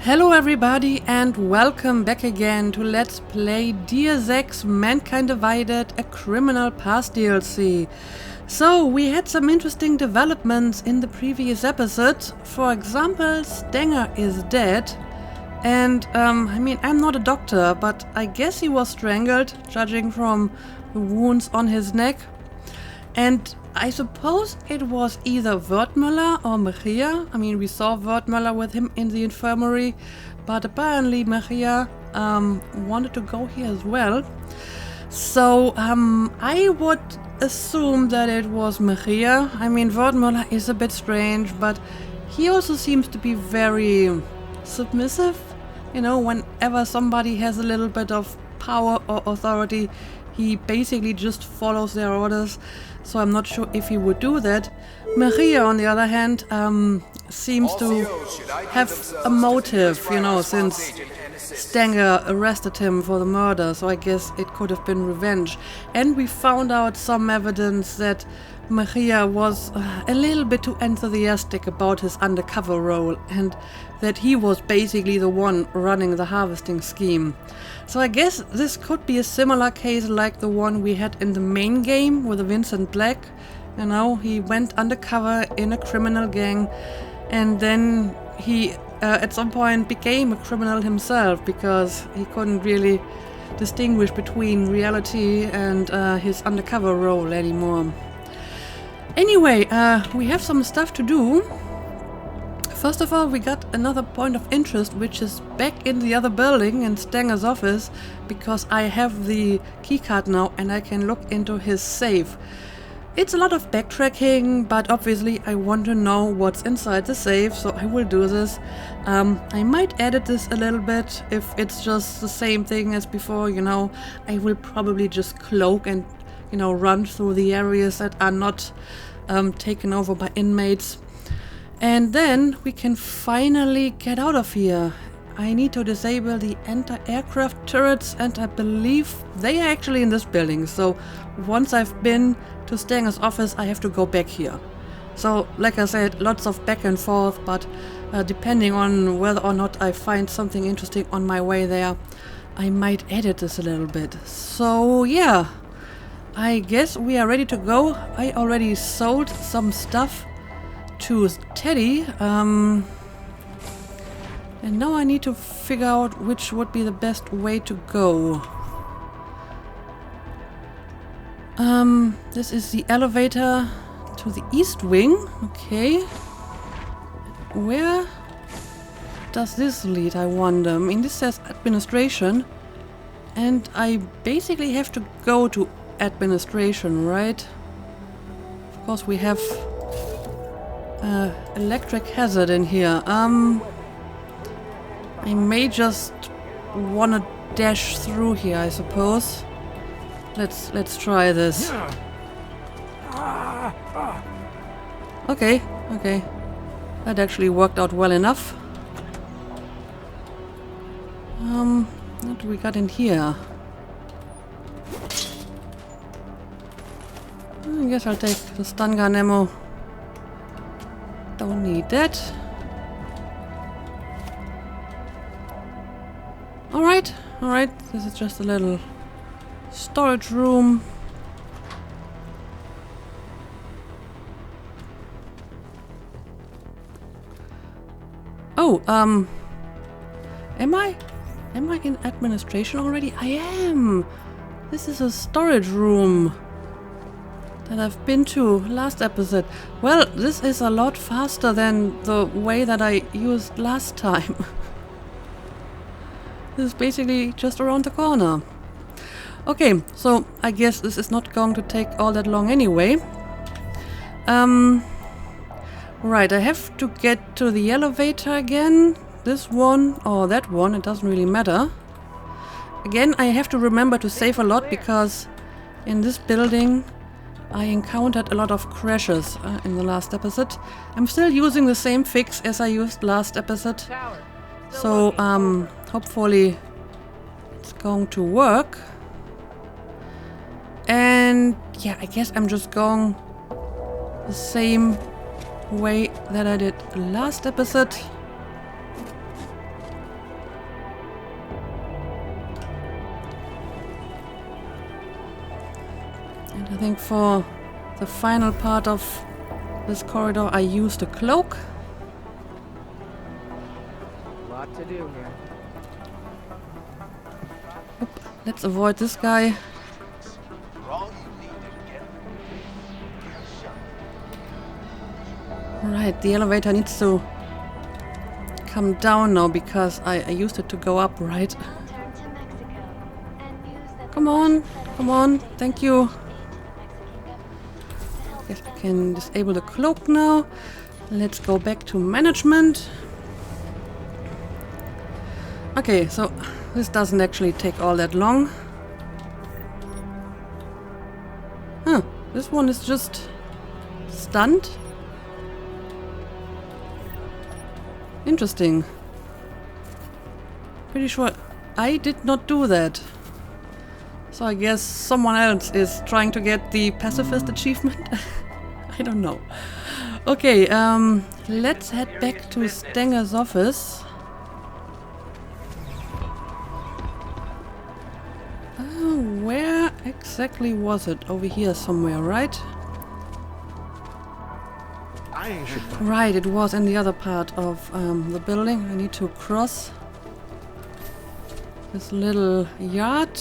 Hello everybody and welcome back again to Let's Play Deus Ex Mankind Divided, a Criminal Past DLC. So we had some interesting developments in the previous episode. For example, Stenger is dead and I mean, I'm not a doctor, but I guess he was strangled, judging from the wounds on his neck. And I suppose it was either Wertmüller or Mejia. I mean, we saw Wertmüller with him in the infirmary, but apparently Mejia wanted to go here as well. So I would assume that it was Mejia. I mean, Wertmüller is a bit strange, but he also seems to be very submissive. You know, whenever somebody has a little bit of power or authority, he basically just follows their orders. So I'm not sure if he would do that. Mejia, on the other hand, seems to have a motive, you know, since Stenger arrested him for the murder, so I guess it could have been revenge. And we found out some evidence that Mejia was a little bit too enthusiastic about his undercover role, and that he was basically the one running the harvesting scheme. So I guess this could be a similar case like the one we had in the main game with Vincent Black. You know, he went undercover in a criminal gang, and then he at some point became a criminal himself because he couldn't really distinguish between reality and his undercover role anymore. Anyway, we have some stuff to do. First of all, we got another point of interest, which is back in the other building in Stenger's office, because I have the keycard now and I can look into his safe. It's a lot of backtracking, but obviously I want to know what's inside the safe, so I will do this. I might edit this a little bit if it's just the same thing as before, you know. I will probably just cloak and, you know, run through the areas that are not taken over by inmates. And then we can finally get out of here. I need to disable the anti-aircraft turrets, and I believe they are actually in this building. So once I've been to Stenger's office, I have to go back here. So like I said, lots of back and forth, but depending on whether or not I find something interesting on my way there, I might edit this a little bit. So yeah, I guess we are ready to go. I already sold some stuff to Teddy, and now I need to figure out which would be the best way to go. This is the elevator to the east wing. Okay. Where does this lead, I wonder? I mean, this says administration, and I basically have to go to administration, right? Of course, we have electric hazard in here. I may just wanna dash through here, I suppose. Let's try this. Okay. That actually worked out well enough. What do we got in here? I guess I'll take the stun gun ammo. Don't need that. Alright. This is just a little storage room. Oh, am I in administration already? I am! This is a storage room that I've been to last episode. Well, this is a lot faster than the way that I used last time. This is basically just around the corner. Okay, so I guess this is not going to take all that long anyway. Right, I have to get to the elevator again. This one or that one, it doesn't really matter. Again, I have to remember to save a lot because in this building I encountered a lot of crashes in the last episode. I'm still using the same fix as I used last episode. So, hopefully it's going to work. And yeah, I guess I'm just going the same way that I did last episode. I think for the final part of this corridor I used a cloak. Lot to do here. Oop, let's avoid this guy. Right, the elevator needs to come down now because I used it to go up, right? Come on, come on, thank you. Yes, I can disable the cloak now. Let's go back to management. Okay, so this doesn't actually take all that long. Huh, this one is just stunned. Interesting. Pretty sure I did not do that. So I guess someone else is trying to get the pacifist achievement. I don't know. Okay, let's head back to Stenger's office. Where exactly was it? Over here somewhere, right? Right, it was in the other part of the building. I need to cross this little yard.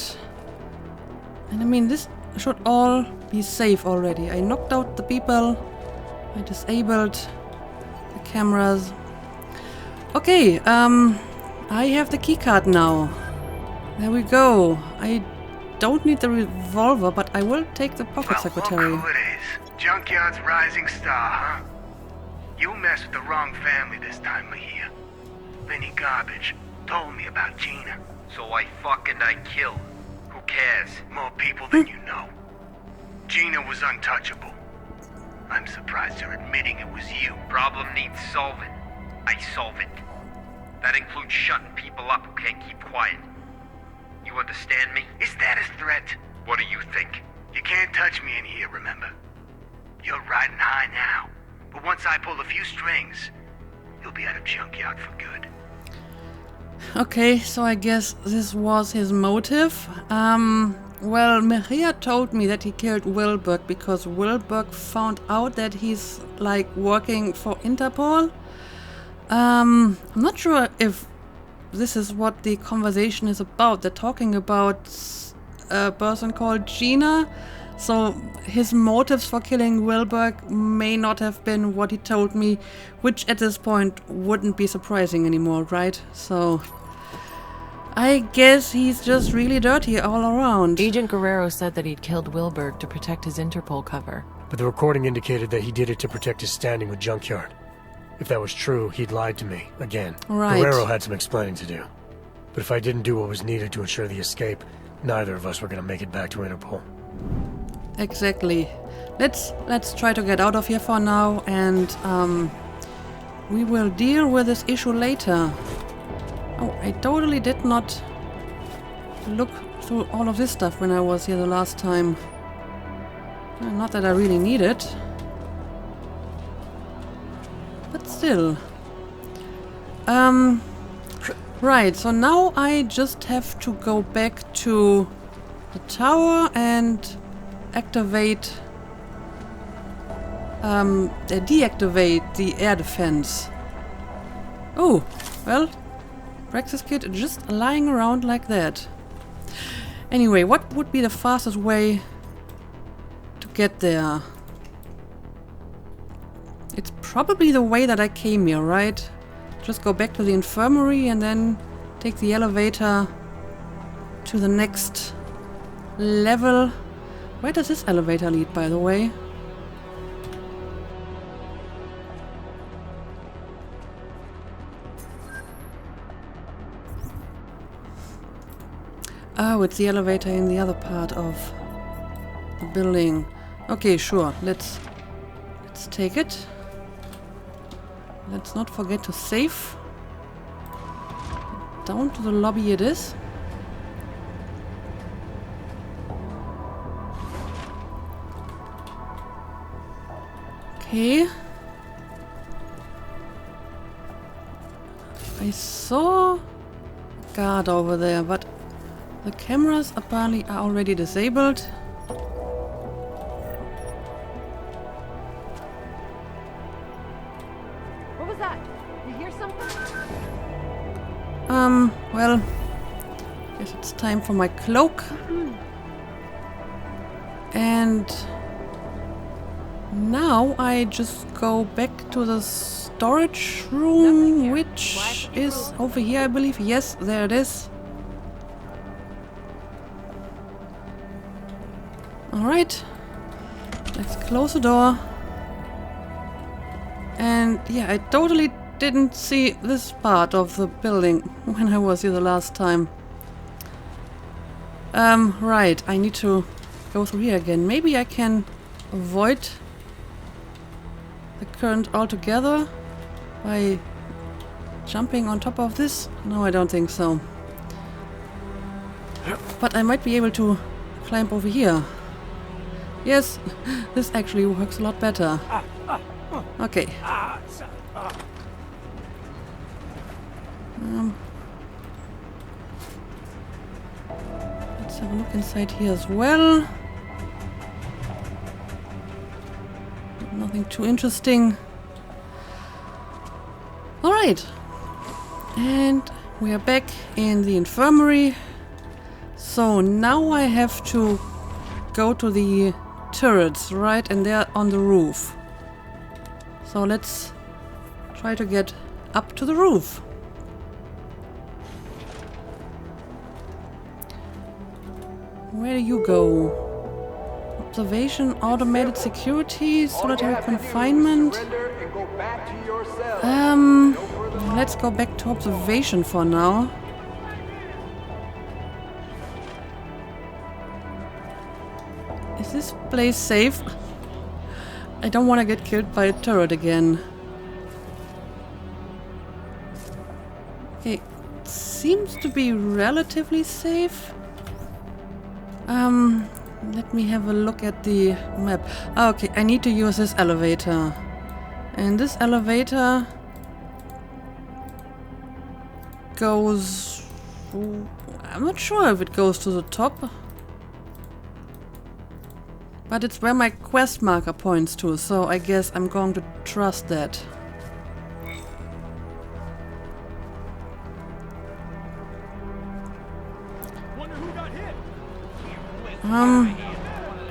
And I mean, this should all be safe already. I knocked out the people. I disabled the cameras. Okay, I have the keycard now. There we go. I don't need the revolver, but I will take the pocket secretary. Look who it is. Junkyard's rising star, huh? You messed with the wrong family this time of year. Vinny Garbage told me about Gina. So I kill. Who cares? More people than you know. Gina was untouchable. I'm surprised you're admitting it was you. Problem needs solving. I solve it. That includes shutting people up who can't keep quiet. You understand me? Is that a threat? What do you think? You can't touch me in here, remember? You're riding high now. But once I pull a few strings, you'll be out of Junkyard for good. Okay, so I guess this was his motive. Well, Maria told me that he killed Wilberg because Wilberg found out that he's, like, working for Interpol. I'm not sure if this is what the conversation is about. They're talking about a person called Gina. So his motives for killing Wilberg may not have been what he told me, which at this point wouldn't be surprising anymore, right? So I guess he's just really dirty all around. Agent Guerrero said that he'd killed Wilberg to protect his Interpol cover. But the recording indicated that he did it to protect his standing with Junkyard. If that was true, he'd lied to me, again. Right. Guerrero had some explaining to do. But if I didn't do what was needed to ensure the escape, neither of us were going to make it back to Interpol. Exactly. Let's try to get out of here for now, and we will deal with this issue later. Oh, I totally did not look through all of this stuff when I was here the last time. Not that I really need it. But still. Right, so now I just have to go back to the tower and activate, deactivate the air defense. Oh, well, Praxis Kit just lying around like that. Anyway, what would be the fastest way to get there? It's probably the way that I came here, right? Just go back to the infirmary and then take the elevator to the next level. Where does this elevator lead, by the way? Oh, it's the elevator in the other part of the building. Okay, sure. Let's take it. Let's not forget to save. Down to the lobby it is. Okay. I saw a guard over there, but the cameras apparently are already disabled. was that? You hear something? Well, guess it's time for my cloak. And now I just go back to the storage room, which is over here, I believe. Yes, there it is. Alright, let's close the door. And yeah, I totally didn't see this part of the building when I was here the last time. Right, I need to go through here again. Maybe I can avoid the current altogether by jumping on top of this? No, I don't think so. But I might be able to climb over here. Yes, this actually works a lot better. Okay. Let's have a look inside here as well. Nothing too interesting. Alright. And we are back in the infirmary. So now I have to go to the turrets, right? And they're on the roof. So let's try to get up to the roof. Where do you go? Observation, automated security, solitary confinement. Let's go back to observation for now. Is this place safe? I don't want to get killed by a turret again. Okay, seems to be relatively safe. Let me have a look at the map. Okay, I need to use this elevator. And this elevator goes... I'm not sure if it goes to the top. But it's where my quest marker points to, so I guess I'm going to trust that.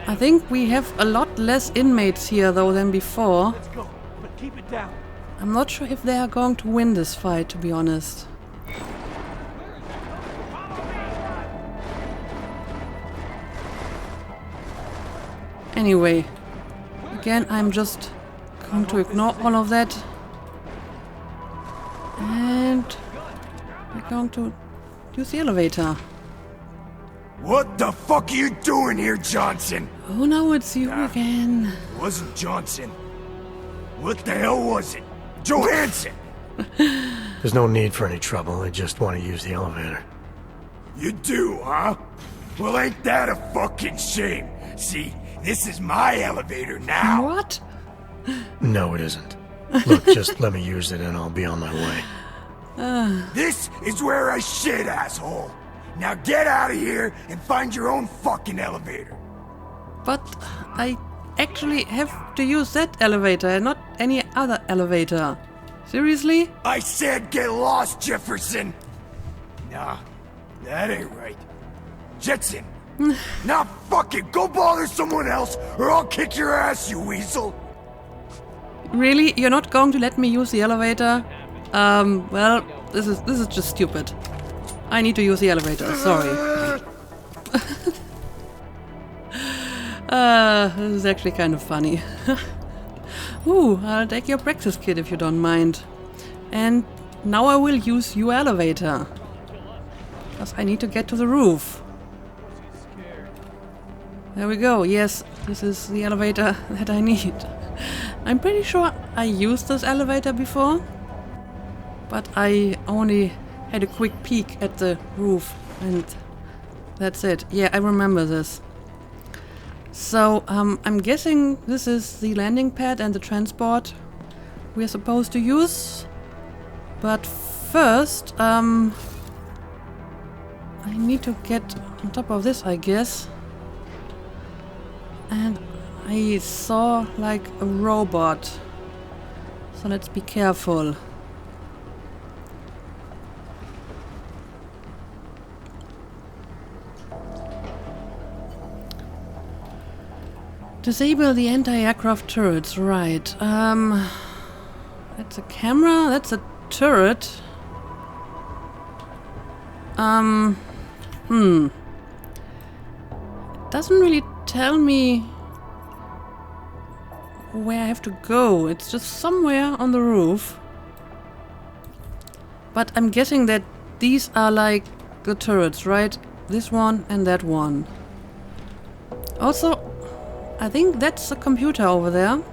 I think we have a lot less inmates here though than before. Let's go, but keep it down. I'm not sure if they are going to win this fight, to be honest. Anyway, again, I'm just going to ignore all of that. And we're going to use the elevator. What the fuck are you doing here, Johnson? Oh no, it's you again. It wasn't Johnson. What the hell was it? Johansson! There's no need for any trouble. I just want to use the elevator. You do, huh? Well, ain't that a fucking shame? See, this is my elevator now. What? No, it isn't. Look, just let me use it and I'll be on my way. This is where I shit, asshole. Now get out of here and find your own fucking elevator. But I actually have to use that elevator and not any other elevator. Seriously? I said get lost, Jefferson. Nah, that ain't right. Jetson. Now fuck it, go bother someone else or I'll kick your ass, you weasel. Really? You're not going to let me use the elevator? Well, this is just stupid. I need to use the elevator, sorry. This is actually kind of funny. Ooh, I'll take your practice kit if you don't mind. And now I will use your elevator. Because I need to get to the roof. There we go, yes, this is the elevator that I need. I'm pretty sure I used this elevator before. But I only had a quick peek at the roof and that's it. Yeah, I remember this. So, I'm guessing this is the landing pad and the transport we're supposed to use. But first, I need to get on top of this, I guess. And I saw like a robot. So let's be careful. Disable the anti-aircraft turrets, right. That's a camera, that's a turret. It doesn't really tell me where I have to go. It's just somewhere on the roof. But I'm guessing that these are like the turrets, right? This one and that one. Also, I think that's a computer over there.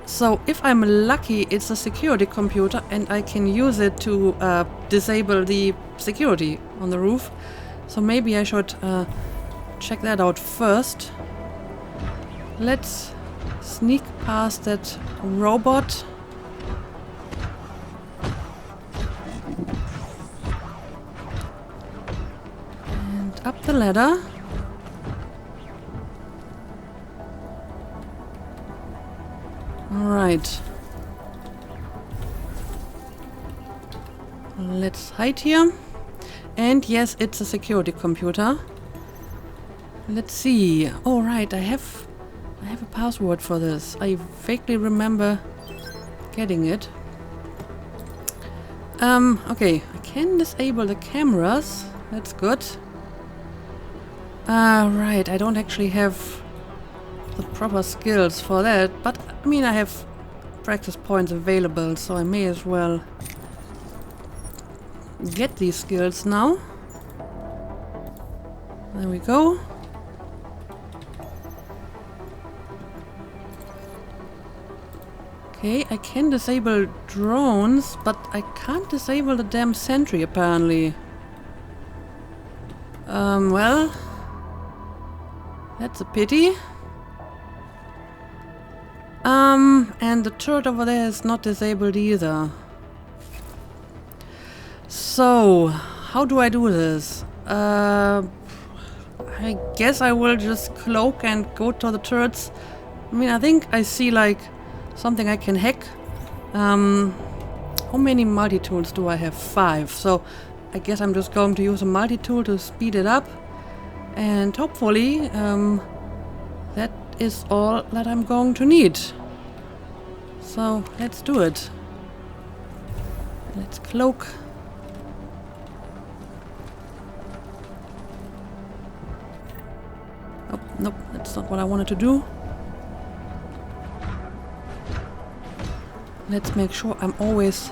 So if I'm lucky, it's a security computer and I can use it to disable the security on the roof. So maybe I should check that out first. Let's sneak past that robot. And up the ladder. Alright. Let's hide here. And yes, it's a security computer. Let's see. Oh right, I have a password for this. I vaguely remember getting it. Okay, I can disable the cameras. That's good. Right, I don't actually have the proper skills for that, but I mean I have practice points available, so I may as well get these skills now. There we go. Okay, I can disable drones, but I can't disable the damn sentry apparently. Well, that's a pity. And the turret over there is not disabled either. So, how do I do this? I guess I will just cloak and go to the turrets. I mean, I think I see like something I can hack. How many multi-tools do I have? 5. So, I guess I'm just going to use a multi-tool to speed it up. And hopefully, that is all that I'm going to need. So let's do it. Let's cloak. Oh, nope, that's not what I wanted to do. Let's make sure I'm always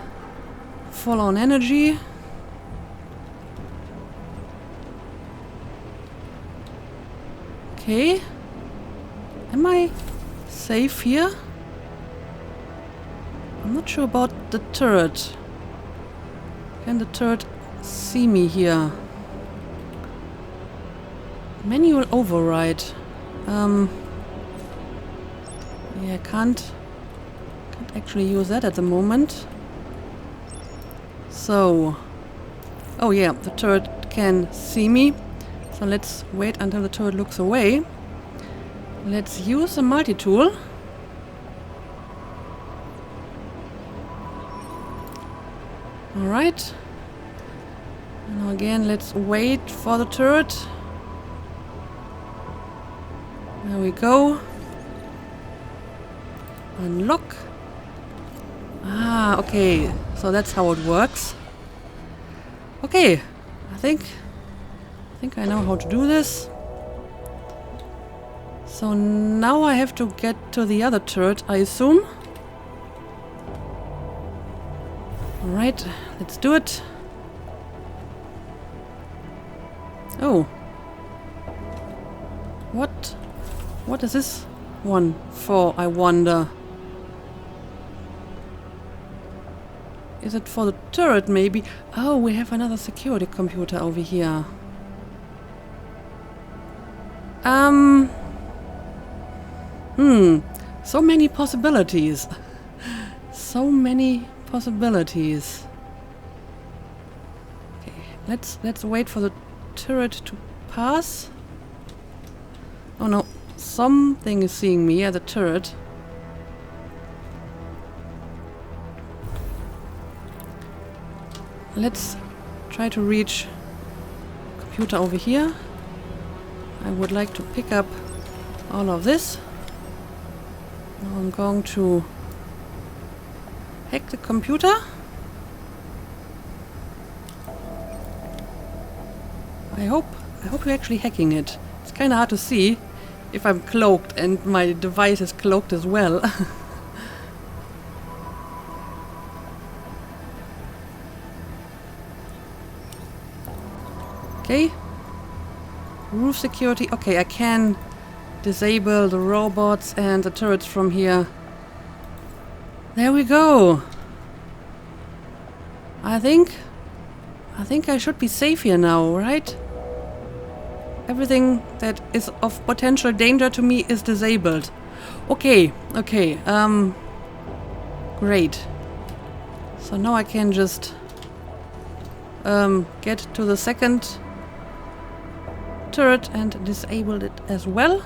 full on energy. Okay. Am I safe here? I'm not sure about the turret. Can the turret see me here? Manual override. Yeah, I can't actually use that at the moment. So, oh yeah, the turret can see me. So let's wait until the turret looks away. Let's use a multi-tool. Alright. Now again, let's wait for the turret. There we go. Unlock. Ah, okay. So that's how it works. Okay. I think I know how to do this. So now I have to get to the other turret, I assume. Alright, let's do it. Oh. What is this one for, I wonder? Is it for the turret, maybe? Oh, we have another security computer over here. So many possibilities. So many possibilities. Okay, let's wait for the turret to pass. Oh no, something is seeing me at the turret. let's try to reach computer over here. I would like to pick up all of this. Now I'm going to hack the computer. I hope you're actually hacking it. It's kind of hard to see if I'm cloaked and my device is cloaked as well. Okay. Roof security. Okay, I can disable the robots and the turrets from here. There we go. I think I should be safe here now, right? Everything that is of potential danger to me is disabled. Okay, great. So now I can just get to the second turret and disable it as well.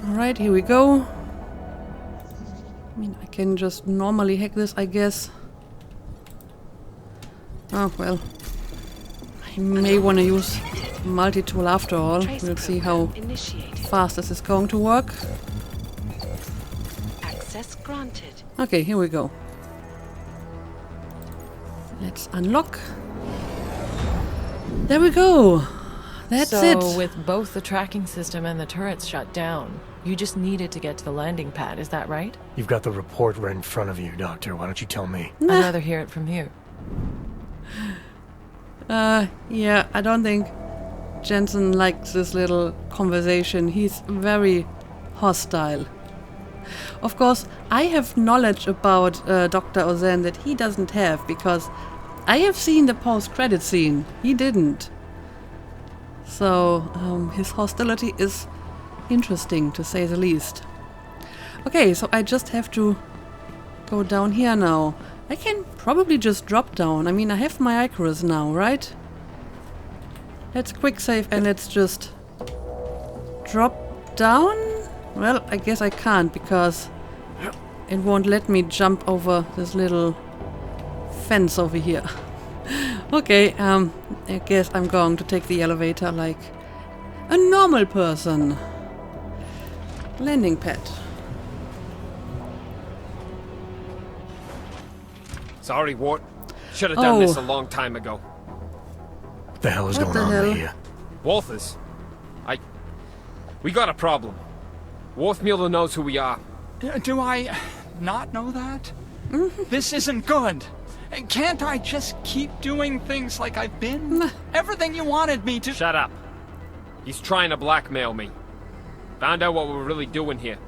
Alright, here we go. I mean, I can just normally hack this, I guess. Oh, well. I may want to use multi-tool after all. We'll see how fast this is going to work. Access granted. Okay, here we go. Let's unlock. There we go. That's it. So, with both the tracking system and the turrets shut down, you just needed to get to the landing pad, is that right? You've got the report right in front of you, Doctor. Why don't you tell me? I'd rather hear it from you. Yeah, I don't think Jensen likes this little conversation. He's very hostile. Of course, I have knowledge about Dr. Ozen that he doesn't have, because I have seen the post-credit scene. He didn't. So, his hostility is interesting, to say the least. Okay, so I just have to go down here now. I can probably just drop down. I mean, I have my Icarus now, right? Let's quick save and let's just drop down. Well, I guess I can't because it won't let me jump over this little fence over here. Okay, I guess I'm going to take the elevator like a normal person. Landing pad. Sorry, Wart. Should have done this a long time ago. What the hell is going on here? Walthers. We got a problem. Worfmuller knows who we are. Do I not know that? This isn't good. Can't I just keep doing things like I've been? Everything you wanted me to... Shut up. He's trying to blackmail me. Found out what we're really doing here.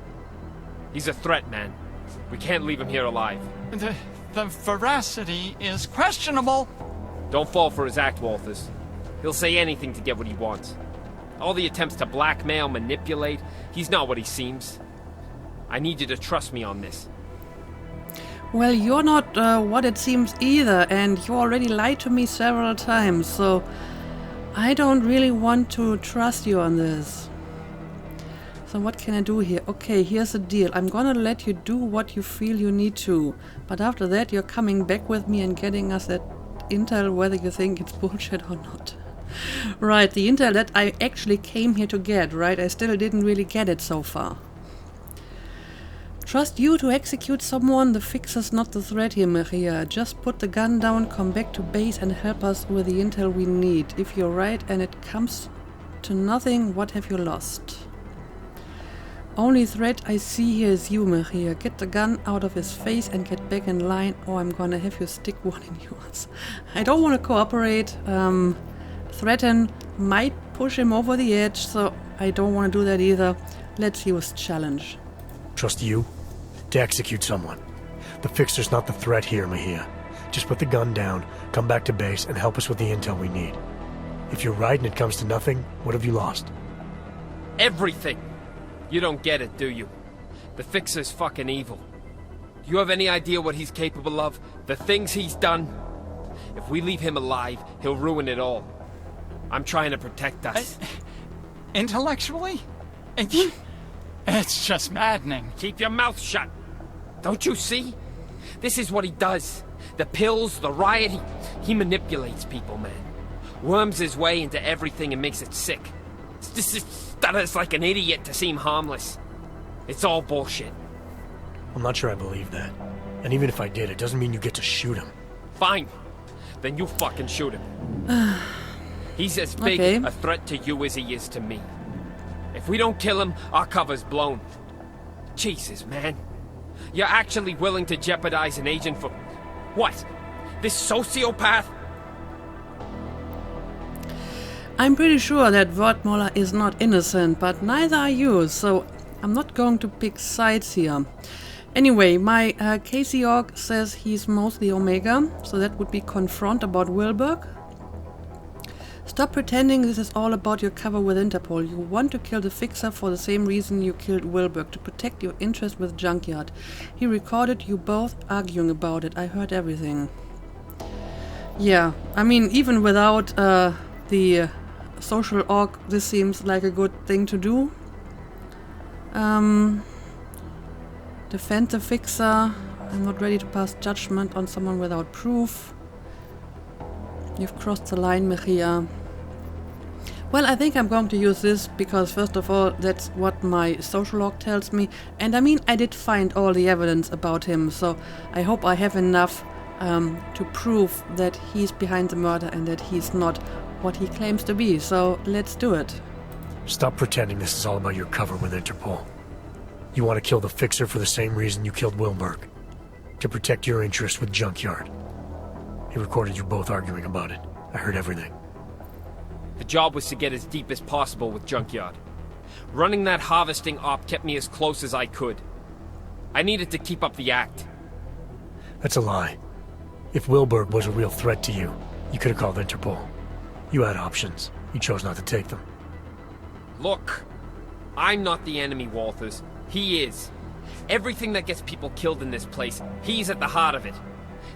He's a threat, man. We can't leave him here alive. The veracity is questionable. Don't fall for his act, Walthers. He'll say anything to get what he wants. All the attempts to blackmail, manipulate, he's not what he seems. I need you to trust me on this. Well, you're not what it seems either, and you already lied to me several times, so I don't really want to trust you on this. So what can I do here? Okay, here's the deal. I'm gonna let you do what you feel you need to, but after that you're coming back with me and getting us that intel, whether you think it's bullshit or not. Right, the intel that I actually came here to get, right? I still didn't really get it so far. Trust you to execute someone. The fixer's not the threat here, Maria. Just put the gun down, come back to base and help us with the intel we need. If you're right and it comes to nothing, what have you lost? Only threat I see here is you, Maria. Get the gun out of his face and get back in line, or I'm gonna have you stick one in yours. I don't want to cooperate. Threaten might push him over the edge, so I don't want to do that either. Let's use challenge. Trust you to execute someone. The fixer's not the threat here, Mahia. Just put the gun down, come back to base, and help us with the intel we need. If you're right and it comes to nothing, what have you lost? Everything! You don't get it, do you? The fixer's fucking evil. Do you have any idea what he's capable of? The things he's done? If we leave him alive, he'll ruin it all. I'm trying to protect us. Intellectually? It's just maddening. Keep your mouth shut. Don't you see? This is what he does. The pills, the riot, he manipulates people, man. Worms his way into everything and makes it sick. Stutters like an idiot to seem harmless. It's all bullshit. I'm not sure I believe that. And even if I did, it doesn't mean you get to shoot him. Fine. Then you fucking shoot him. He's as big a threat to you as he is to me. If we don't kill him, our cover's blown. Jesus, man. You're actually willing to jeopardize an agent for... what? This sociopath? I'm pretty sure that Wortmoller is not innocent, but neither are you, so I'm not going to pick sides here. Anyway, my Casey Org says he's mostly Omega, so that would be confront about Wilberg. Stop pretending this is all about your cover with Interpol. You want to kill the Fixer for the same reason you killed Wilberg, to protect your interest with Junkyard. He recorded you both arguing about it. I heard everything. Yeah, I mean, even without the social org, this seems like a good thing to do. Defend the Fixer. I'm not ready to pass judgment on someone without proof. You've crossed the line, Mejia. Well, I think I'm going to use this because, first of all, that's what my social log tells me. And I mean, I did find all the evidence about him, so I hope I have enough to prove that he's behind the murder and that he's not what he claims to be. So let's do it. Stop pretending this is all about your cover with Interpol. You want to kill the Fixer for the same reason you killed Wilberg. To protect your interest with Junkyard. He recorded you both arguing about it. I heard everything. The job was to get as deep as possible with Junkyard. Running that harvesting op kept me as close as I could. I needed to keep up the act. That's a lie. If Wilberg was a real threat to you, you could have called Interpol. You had options. You chose not to take them. Look, I'm not the enemy, Walters. He is. Everything that gets people killed in this place, he's at the heart of it.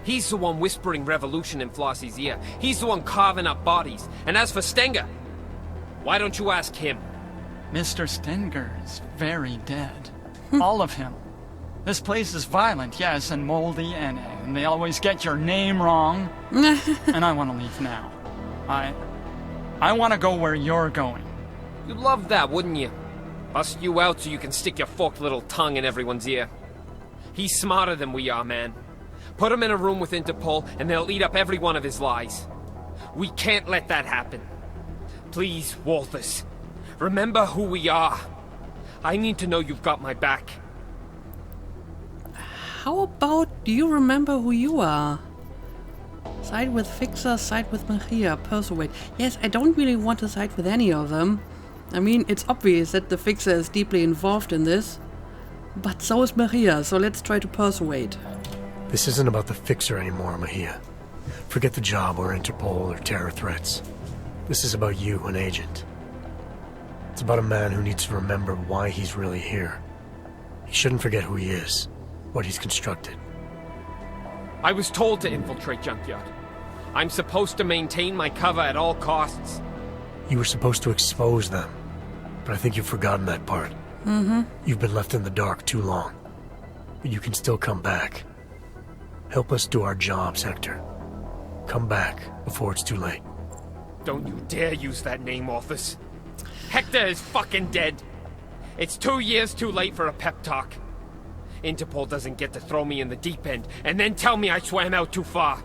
He's the one whispering revolution in Flossie's ear. He's the one carving up bodies. And as for Stenger, why don't you ask him? Mr. Stenger is very dead. All of him. This place is violent, yes, and moldy, and they always get your name wrong. And I want to leave now. I want to go where you're going. You'd love that, wouldn't you? Bust you out so you can stick your forked little tongue in everyone's ear. He's smarter than we are, man. Put him in a room with Interpol, and they'll eat up every one of his lies. We can't let that happen. Please, Walters, remember who we are. I need to know you've got my back. How about, do you remember who you are? Side with Fixer, side with Mejia, persuade. Yes, I don't really want to side with any of them. I mean, it's obvious that the Fixer is deeply involved in this. But so is Mejia, so let's try to persuade. This isn't about the Fixer anymore, Mejia. Forget the job or Interpol or terror threats. This is about you, an agent. It's about a man who needs to remember why he's really here. He shouldn't forget who he is, what he's constructed. I was told to infiltrate Junkyard. I'm supposed to maintain my cover at all costs. You were supposed to expose them, but I think you've forgotten that part. You've been left in the dark too long. But you can still come back. Help us do our jobs, Hector. Come back before it's too late. Don't you dare use that name, Walters. Hector is fucking dead. It's 2 years too late for a pep talk. Interpol doesn't get to throw me in the deep end and then tell me I swam out too far.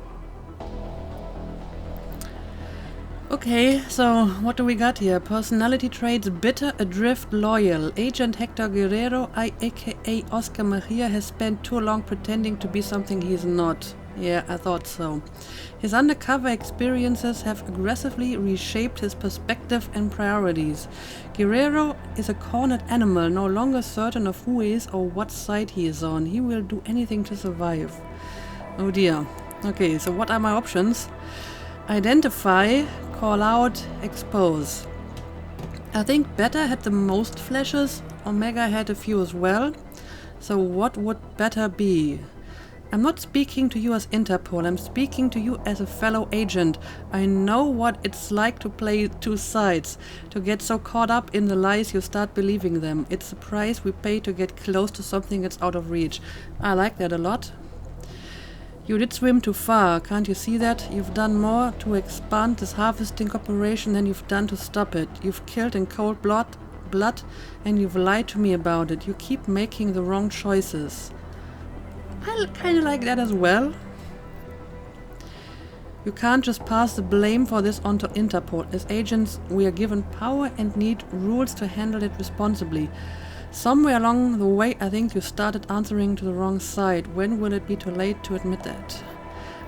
Okay, so what do we got here? Personality traits: bitter, adrift, loyal. Agent Hector Guerrero, aka Oscar Mejia, has spent too long pretending to be something he's not. Yeah, I thought so. His undercover experiences have aggressively reshaped his perspective and priorities. Guerrero is a cornered animal, no longer certain of who he is or what side he is on. He will do anything to survive. Oh dear. Okay, so what are my options? Identify, call out, expose. I think Beta had the most flashes, Omega had a few as well. So what would Beta be? I'm not speaking to you as Interpol, I'm speaking to you as a fellow agent. I know what it's like to play two sides, to get so caught up in the lies you start believing them. It's the price we pay to get close to something that's out of reach. I like that a lot. You did swim too far, can't you see that? You've done more to expand this harvesting operation than you've done to stop it. You've killed in cold blood, and you've lied to me about it. You keep making the wrong choices. I kind of like that as well. You can't just pass the blame for this onto Interpol. As agents, we are given power and need rules to handle it responsibly. Somewhere along the way, I think you started answering to the wrong side. When will it be too late to admit that?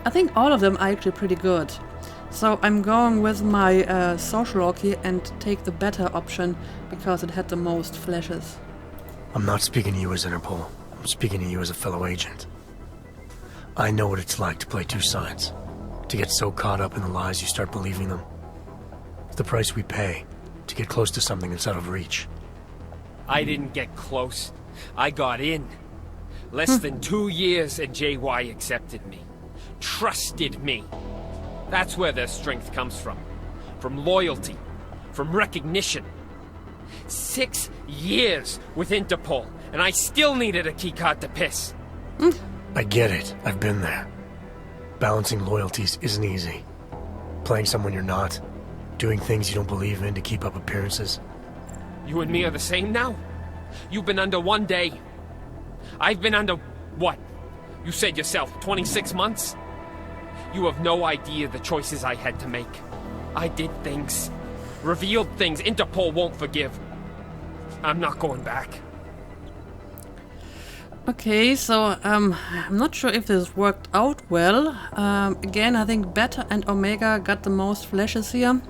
I think all of them are actually pretty good. So I'm going with my social orc here and take the better option because it had the most flashes. I'm not speaking to you as Interpol. I'm speaking to you as a fellow agent. I know what it's like to play two sides. To get so caught up in the lies you start believing them. It's the price we pay to get close to something that's out of reach. I didn't get close. I got in. Less than 2 years and JY accepted me. Trusted me. That's where their strength comes from. From loyalty. From recognition. 6 years with Interpol, and I still needed a keycard to piss. I get it. I've been there. Balancing loyalties isn't easy. Playing someone you're not. Doing things you don't believe in to keep up appearances. You and me are the same now? You've been under 1 day. I've been under, what? You said yourself, 26 months? You have no idea the choices I had to make. I did things. Revealed things Interpol won't forgive. I'm not going back. Okay, so I'm not sure if this worked out well. Again, I think Beta and Omega got the most flashes here.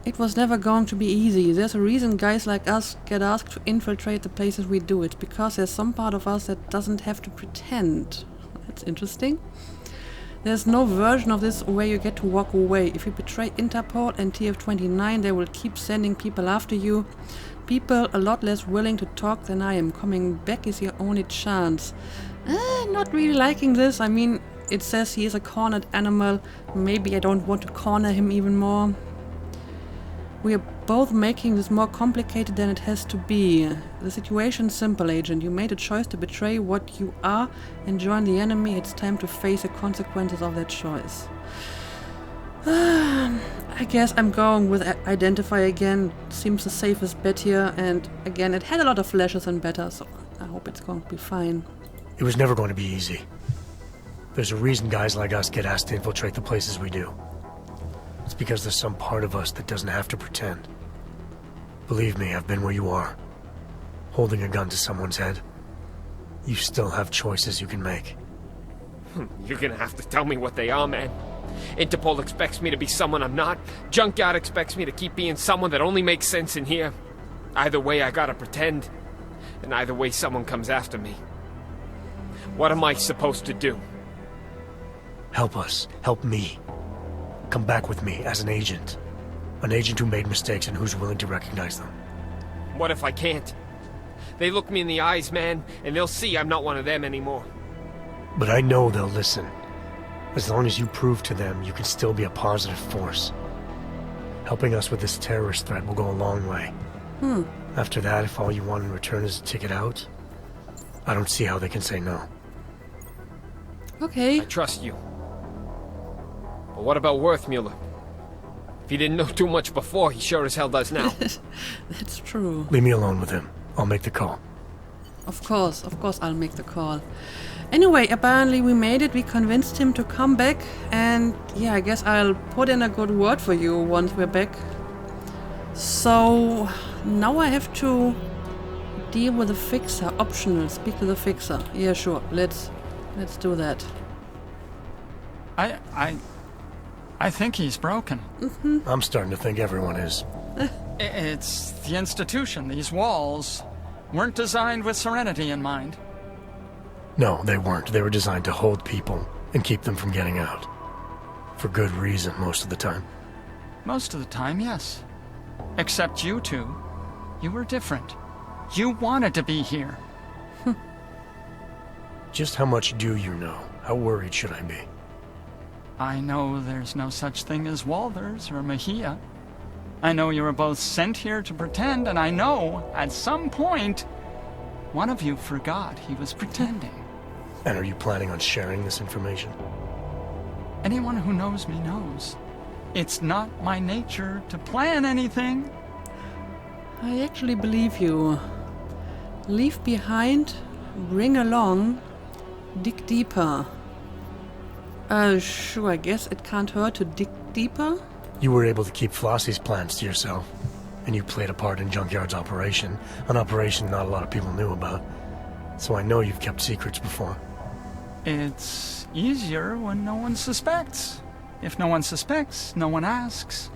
It was never going to be easy. There's a reason guys like us get asked to infiltrate the places we do. It's because there's some part of us that doesn't have to pretend. That's interesting. There's no version of this where you get to walk away. If you betray Interpol and TF-29, they will keep sending people after you. People a lot less willing to talk than I am. Coming back is your only chance. Not really liking this. I mean, it says he is a cornered animal. Maybe I don't want to corner him even more. We are both making this more complicated than it has to be. The situation's simple, Agent. You made a choice to betray what you are and join the enemy. It's time to face the consequences of that choice. I guess I'm going with Identify again. Seems the safest bet here, and again, it had a lot of flashes and better, so I hope it's going to be fine. It was never going to be easy. There's a reason guys like us get asked to infiltrate the places we do. It's because there's some part of us that doesn't have to pretend. Believe me, I've been where you are. Holding a gun to someone's head. You still have choices you can make. You're gonna have to tell me what they are, man. Interpol expects me to be someone I'm not. Junkyard expects me to keep being someone that only makes sense in here. Either way, I gotta pretend. And either way, someone comes after me. What am I supposed to do? Help us. Help me. Come back with me as an agent. An agent who made mistakes and who's willing to recognize them. What if I can't? They look me in the eyes, man, and they'll see I'm not one of them anymore. But I know they'll listen. As long as you prove to them you can still be a positive force. Helping us with this terrorist threat will go a long way. After that, if all you want in return is a ticket out, I don't see how they can say no. Okay. I trust you. But what about Worthmuller? If he didn't know too much before, he sure as hell does now. That's true. Leave me alone with him. I'll make the call. Of course I'll make the call. Anyway, apparently we made it. We convinced him to come back. And yeah, I guess I'll put in a good word for you once we're back. So now I have to deal with the fixer. Optional. Speak to the fixer. Yeah, sure. Let's do that. I think he's broken. I'm starting to think everyone is. It's the institution. These walls weren't designed with serenity in mind. No, they weren't. They were designed to hold people and keep them from getting out. For good reason, most of the time. Most of the time, yes. Except you two. You were different. You wanted to be here. Just how much do you know? How worried should I be? I know there's no such thing as Walters or Mejia. I know you were both sent here to pretend, and I know, at some point, one of you forgot he was pretending. And are you planning on sharing this information? Anyone who knows me knows. It's not my nature to plan anything. I actually believe you. Leave behind, bring along, dig deeper. Sure, I guess it can't hurt to dig deeper. You were able to keep Flossie's plans to yourself, and you played a part in Junkyard's operation, an operation not a lot of people knew about. So I know you've kept secrets before. It's easier when no one suspects. If no one suspects, no one asks.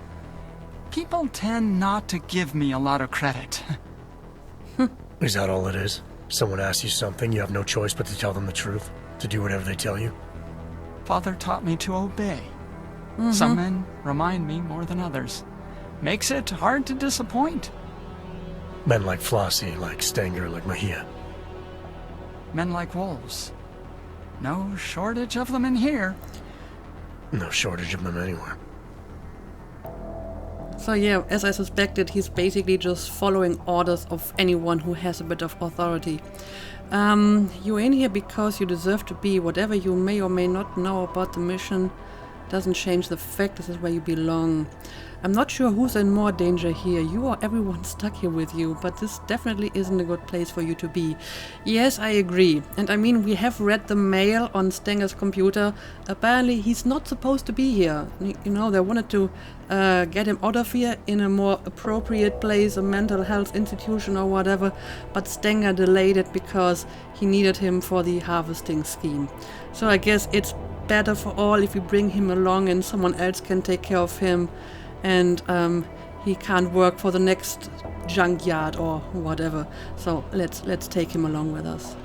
People tend not to give me a lot of credit. Is that all it is? Someone asks you something, you have no choice but to tell them the truth? To do whatever they tell you? Father taught me to obey. Some men remind me more than others. Makes it hard to disappoint. Men like Flossie, like Stenger, like Mejia. Men like wolves. No shortage of them in here. No shortage of them anywhere. So yeah, as I suspected, he's basically just following orders of anyone who has a bit of authority. You're in here because you deserve to be. Whatever you may or may not know about the mission doesn't change the fact this is where you belong. I'm not sure who's in more danger here, you or everyone stuck here with you, but this definitely isn't a good place for you to be. Yes, I agree. And I mean, we have read the mail on Stenger's computer. Apparently he's not supposed to be here. You know, they wanted to get him out of here in a more appropriate place, a mental health institution or whatever, but Stenger delayed it because he needed him for the harvesting scheme. So I guess it's better for all if we bring him along and someone else can take care of him, and he can't work for the next junkyard or whatever. So let's take him along with us.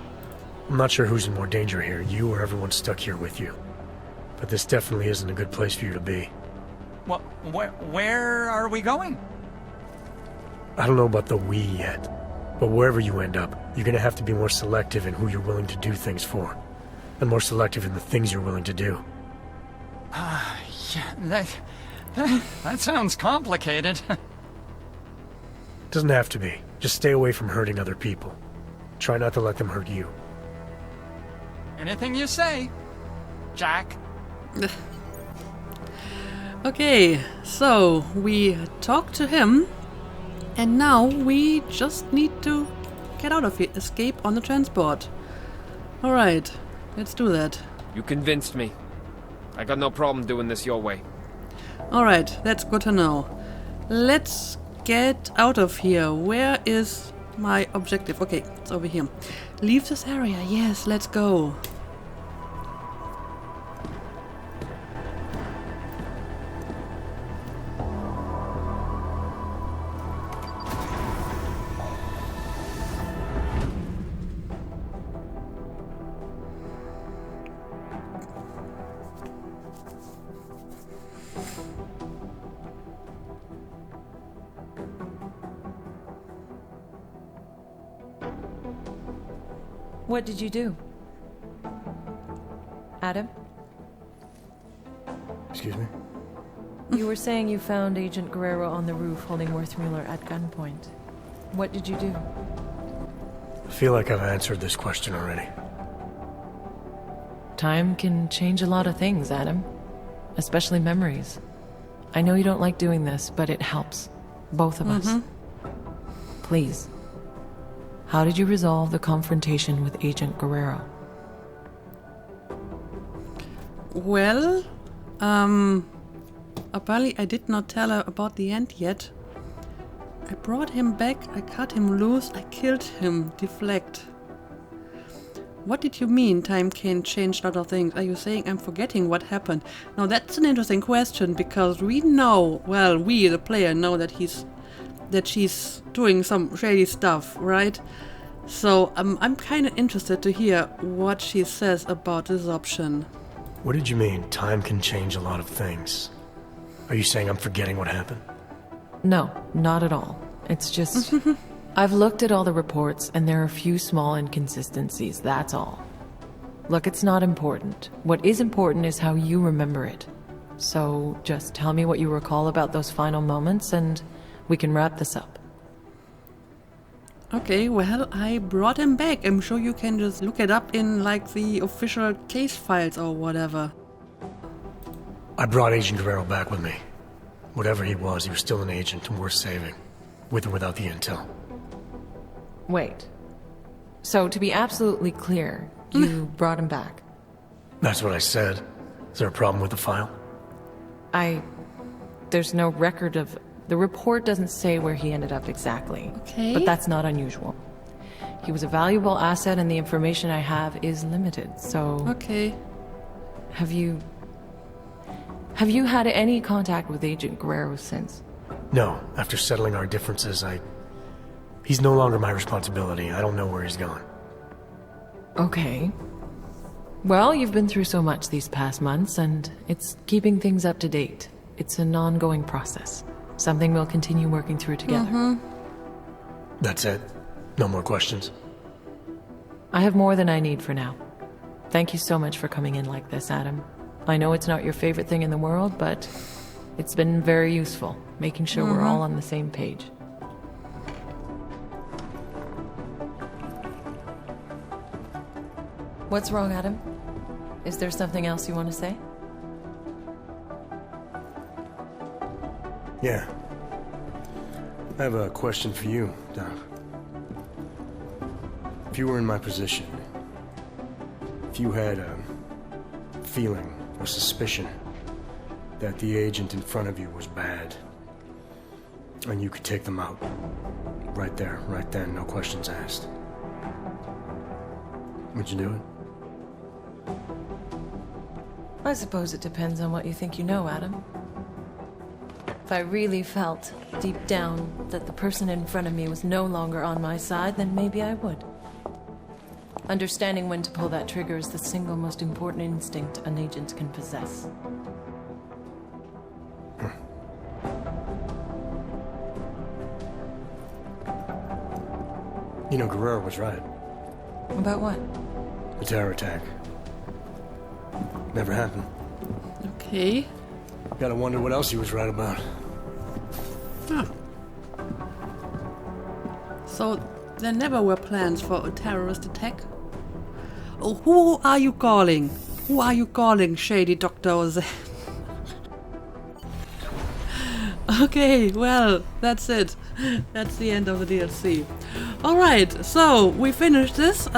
I'm not sure who's in more danger here, you or everyone stuck here with you. But this definitely isn't a good place for you to be. Well, where are we going? I don't know about the we yet, but wherever you end up, you're gonna have to be more selective in who you're willing to do things for. And more selective in the things you're willing to do. Yeah, that sounds complicated. Doesn't have to be. Just stay away from hurting other people. Try not to let them hurt you. Anything you say, Jack. Okay, so we talked to him, and now we just need to get out of here, escape on the transport. Alright, let's do that. You convinced me. I got no problem doing this your way. Alright, that's good to know. Let's get out of here. Where is my objective? Okay, it's over here. Leave this area. Yes, let's go. What did you do? Adam? Excuse me? You were saying you found Agent Guerrero on the roof holding Worthmuller at gunpoint. What did you do? I feel like I've answered this question already. Time can change a lot of things, Adam. Especially memories. I know you don't like doing this, but it helps. Both of us. Please. How did you resolve the confrontation with Agent Guerrero? Well, apparently I did not tell her about the end yet. I brought him back, I cut him loose, I killed him. Deflect. What did you mean time can change a lot of things? Are you saying I'm forgetting what happened? Now that's an interesting question, because we know, well, we, the player, know that she's doing some shady stuff, right? So I'm kind of interested to hear what she says about this option. What did you mean, time can change a lot of things? Are you saying I'm forgetting what happened? No, not at all. It's just... I've looked at all the reports, and there are a few small inconsistencies, that's all. Look, it's not important. What is important is how you remember it. So just tell me what you recall about those final moments and we can wrap this up. Okay, well, I brought him back. I'm sure you can just look it up in, like, the official case files or whatever. I brought Agent Guerrero back with me. Whatever he was still an agent and worth saving. With or without the intel. Wait. So, to be absolutely clear, you brought him back? That's what I said. Is there a problem with the file? There's no record of... The report doesn't say where he ended up exactly. Okay. But that's not unusual. He was a valuable asset and the information I have is limited, so... Okay. Have you had any contact with Agent Guerrero since? No. After settling our differences, He's no longer my responsibility. I don't know where he's gone. Okay. Well, you've been through so much these past months, and it's keeping things up to date. It's an ongoing process. Something we'll continue working through together. That's it? No more questions? I have more than I need for now. Thank you so much for coming in like this, Adam. I know it's not your favorite thing in the world, but it's been very useful, making sure we're all on the same page. What's wrong, Adam? Is there something else you want to say? Yeah. I have a question for you, Doc. If you were in my position, if you had a feeling or suspicion that the agent in front of you was bad, and you could take them out, right there, right then, no questions asked, would you do it? I suppose it depends on what you think you know, Adam. If I really felt, deep down, that the person in front of me was no longer on my side, then maybe I would. Understanding when to pull that trigger is the single most important instinct an agent can possess. You know, Guerrero was right. About what? The terror attack. Never happened. Okay. Gotta wonder what else he was right about. Huh. So, there never were plans for a terrorist attack? Oh, who are you calling? Who are you calling, shady Dr. Jose? Okay, well, that's it. That's the end of the DLC. Alright, so we finished this.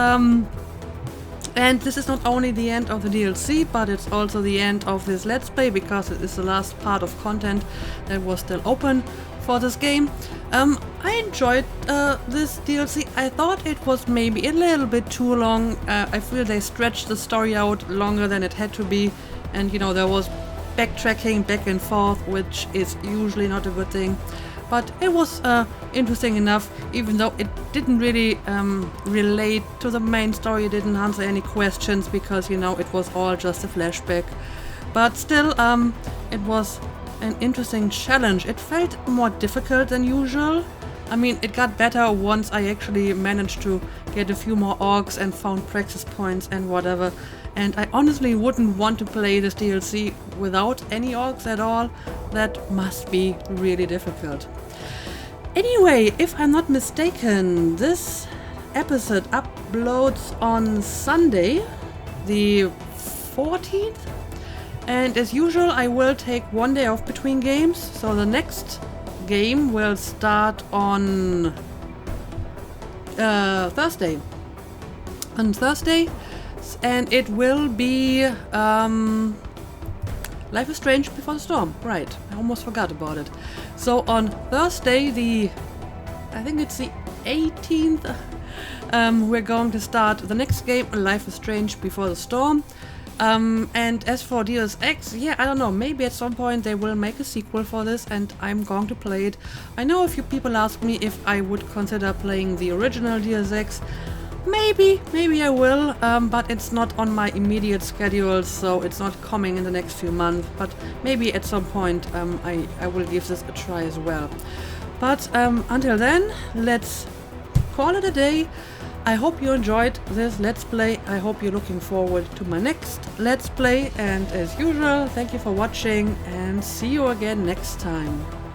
And this is not only the end of the DLC, but it's also the end of this Let's Play, because it is the last part of content that was still open for this game. I enjoyed this DLC. I thought it was maybe a little bit too long. I feel they stretched the story out longer than it had to be. And, you know, there was backtracking back and forth, which is usually not a good thing. But it was interesting enough, even though it didn't really relate to the main story. It didn't answer any questions because, you know, it was all just a flashback. But still, it was an interesting challenge. It felt more difficult than usual. I mean, it got better once I actually managed to get a few more orcs and found practice points and whatever. And I honestly wouldn't want to play this DLC without any orcs at all. That must be really difficult. Anyway, if I'm not mistaken, this episode uploads on Sunday, the 14th. And as usual, I will take one day off between games. So the next game will start on Thursday. On Thursday. And it will be Life is Strange Before the Storm. Right, I almost forgot about it. So on Thursday, I think it's the 18th, we're going to start the next game, Life is Strange Before the Storm. And as for Deus Ex, yeah, I don't know, maybe at some point they will make a sequel for this and I'm going to play it. I know a few people asked me if I would consider playing the original Deus Ex. Maybe I will, but it's not on my immediate schedule, so it's not coming in the next few months. But maybe at some point I will give this a try as well. But until then, let's call it a day. I hope you enjoyed this Let's Play. I hope you're looking forward to my next Let's Play. And as usual, thank you for watching and see you again next time.